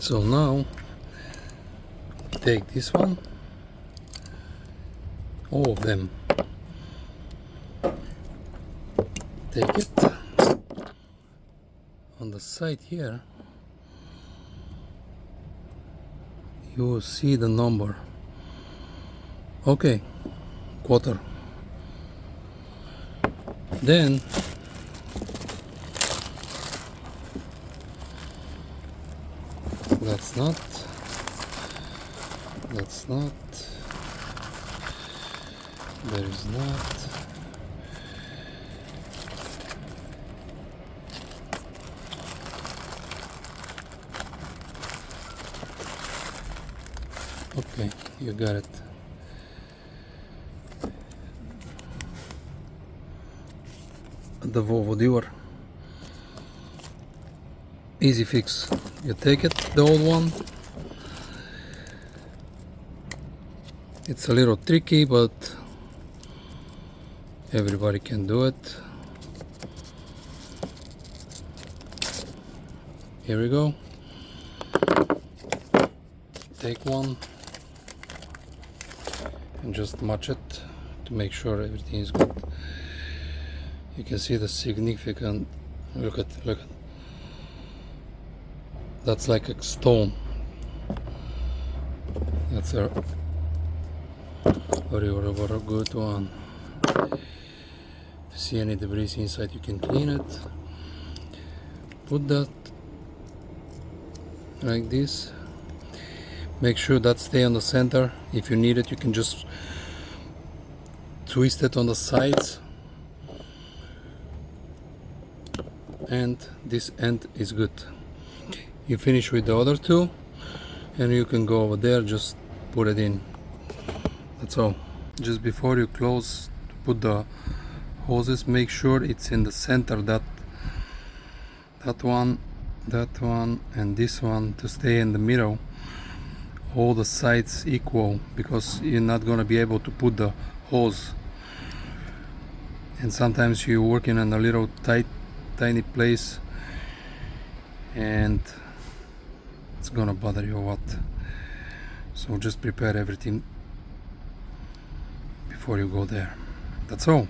So now take this one, all of them, take it on the side here. You will see the number. Okay, quarter. Then that's not, there is not. Okay, you got it. The Volvo Dior. Easy fix. You take it, the old one. It's a little tricky, but everybody can do it. Here we go. Take one and just match it to make sure everything is good. You can see the significant, look at, that's like a stone. That's a very good one. If you see any debris inside, you can clean it. Put that like this. Make sure that stay on the center. If you need it, you can just twist it on the sides, and this end is good. You finish with the other two and you can go over there, just put it in. That's all. Just before you close to put the hoses, make sure it's in the center, that one, and this one to stay in the middle, all the sides equal, because you're not gonna be able to put the hose, and sometimes you're working in a little tiny place and it's gonna bother you a lot. So just prepare everything before you go there. That's all.